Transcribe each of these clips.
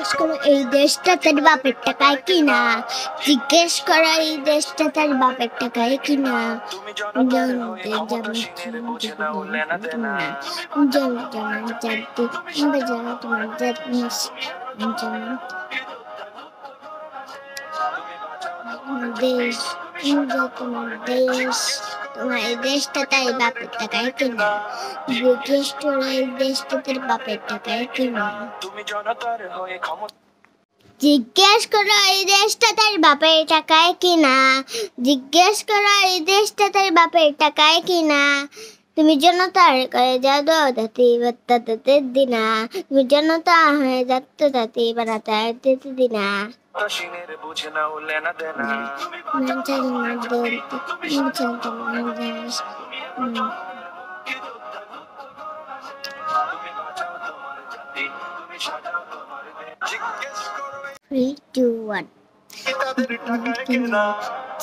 জিজ্ঞেস করো এই দেশটা তার বাপের টাকায় কিনা, জিজ্ঞেস করো এই দেশটা তার বাপের টাকায় কিনা। দেশ তোমার দেশ, তোমার এই দেশটা তাই বাপের টাকায় কিনা, জিজ্ঞেস করো এই দেশটা তার বাপের টাকায় কিনা। জিজ্ঞেস করো এই দেশটা তার বাপের টাকায় কিনা, জিজ্ঞেস করো এই দেশটা তার বাপের টাকায় কিনা। তুমি জনতার করে যাও দাতি বাত্তাতে দিনা, তুমি জনতা হয়ে যাচ্ছ দাতি বানাতে দিনা।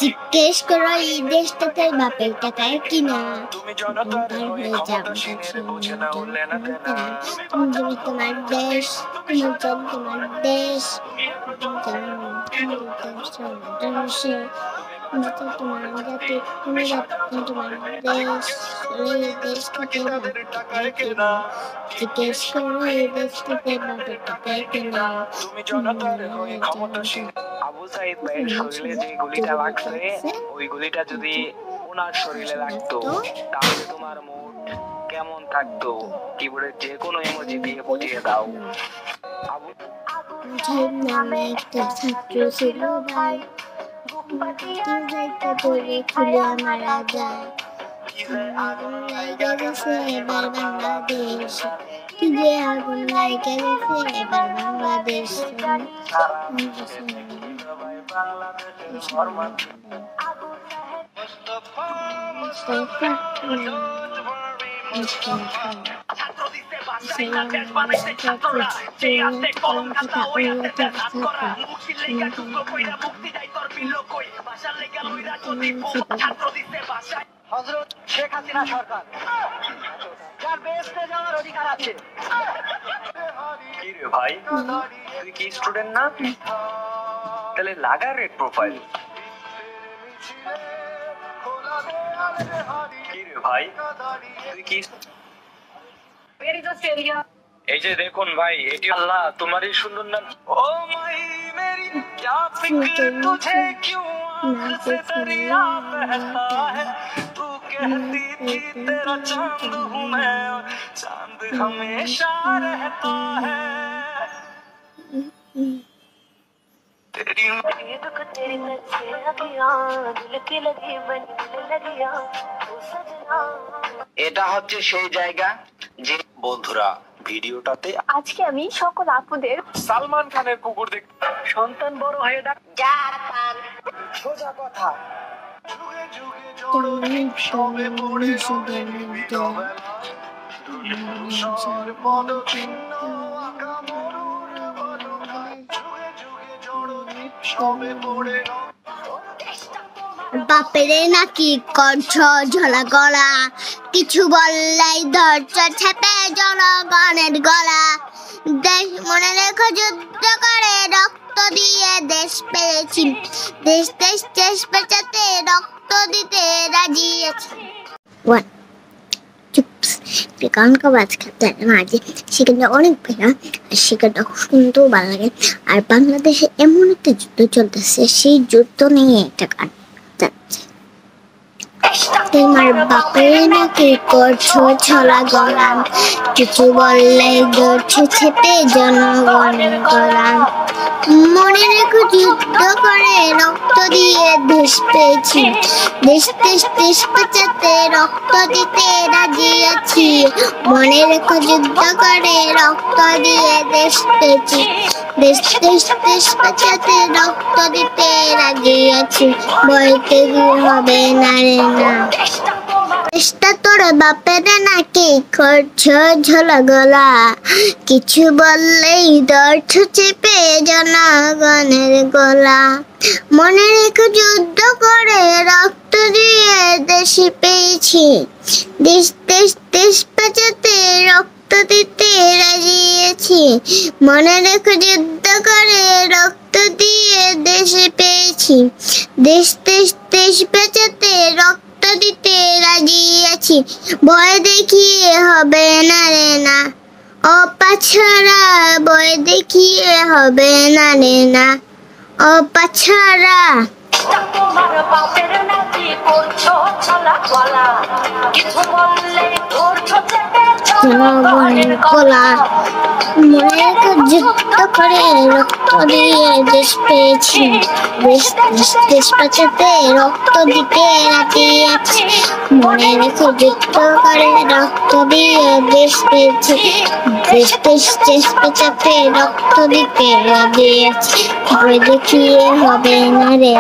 জিজ্ঞেস করো এই দেশটা তার বাপের টাকায় কিনা, হয়ে যাবে তোমার দেশ, তোমার দেশ, তোমার জাতি, তোমার দেশ, এই দেশটা তার বাপের টাকায় কিনা, জিজ্ঞেস করো এই দেশটা তার বাপের টাকায় কিনা। আবু সাইদ ভাইয়ের শরীরে যে গুলিটা লাগছে ওই গুলিটা যদি ওনার শরীরে লাগতো তাহলে তোমার মুড কেমন থাকতো? কিবোর্ডের যে কোনো ইমোজি দিয়ে বুঝিয়ে দাও। আবু নামে একটা ছাত্র ছিল ভাই, খুলে মারা যায়। আগুন লাইগা গেছে এবার বাংলাদেশ, কি যে আগুন লাইগা গেছে এবার বাংলাদেশ। হযরত শেখ হাসিনা সরকার যার বেহেশতে যাওয়ার অধিকার আছে। কি রে ভাই, তুই কি স্টুডেন্ট না? তাহলে লাগা রেড প্রোফাইল। কি রে ভাই, তুই কি? এই যে দেখুন ভাই, এটি আল্লাহ তোমারই সুন্দর নাম। ও মাই মেরি क्या फिक्र तुझे क्यों से दरिया बहता है, तू कहती थी तेरा चांद हूँ मैं और चांद हमेशा रहता है। तेरी दुख तेरी नजर लगिया दिल की लगी बनी लगिया तू सजना। এটা হচ্ছে সেই জায়গা যে বন্ধুরা ভিডিওটাতে আজকে আমি সকল আপুদের সালমান খানের কুকুর দেখ সন্তান বড় হয়ে ডাক জাপান সোজা কথা যুগে যুগে জড়ে সবে পড়ে সর পদ চিহ্ন আঁকা মরুর বলো যুগে যুগে জড়ে সবে পড়ে। বাপেরে নাকি করছ ঝোলা গলা, কিছু বললেই ধরছ ছেপে জনগণের গলা। দেশ মনে রেখো যুদ্ধ করে রক্ত দিয়ে দেশ পেয়েছি, দেশ দেশ দেশ বাঁচাতে রক্ত দিতে রাজি আছি। গান কবাজ খেতে মাঝে সেখানে অনেক ভেড়া, আর সেখানটা খুব সুন্দর ভালো লাগে। আর বাংলাদেশে এমন একটা যুদ্ধ চলতেছে, সেই যুদ্ধ নিয়ে একটা গান। তোমার বাপের নাকি করছো ছলা গলা, কিছু বললে ধরছো ছেপে জনগণের গলা। মনে রেখো যুদ্ধ করে রক্ত দিয়ে দেশ পেয়েছি, দেশ দেশ দেশ বাঁচাতে রক্ত দিতে রাজি আছি। মনে রেখো যুদ্ধ করে রক্ত দিয়ে দেশ পেয়েছি, দেশ দেশ দেশ বাঁচাতে রক্ত দিতে রাজি আছি। বলতে কি হবে না রে না, দেশটা তোর বাপের নাকি করছো ঝোলা গলা, কিছু বললেই ধরছো চেপে জনগণের গলা। মনে রেখো যুদ্ধ করে রক্ত দিয়ে দেশে পেয়েছি, দেশ দেশ দেশ বাঁচাতে রক্ত দিতে রাজি আছি। মনে রেখো যুদ্ধ আছি, দেশ দেশ দেশ বাঁচাতে রক্ত দিতে রাজি আছি। ভয় দেখিয়ে হবে না রে না, ও পাছাড়া ভয় দেখিয়ে হবে না রে না, ও পাছাড়া। তোমার বাপের নাকি করছো চলা চলা, কিছু বললে করছো চেপে জনগণের কোলা, মনে যুদ্ধ করে রক্ত দিয়ে দেশ পেয়েছি, দেশ দেশ দেশ বাঁচাতে রক্ত দিতে রাজি আছি। মনে রেখে যুদ্ধ করে রক্ত দিয়ে দেশ পেয়েছি, দেশ দেশ দেশ বাঁচাতে রক্ত দিতে রাজি আছি। ভয় দেখিয়ে হবে না রে।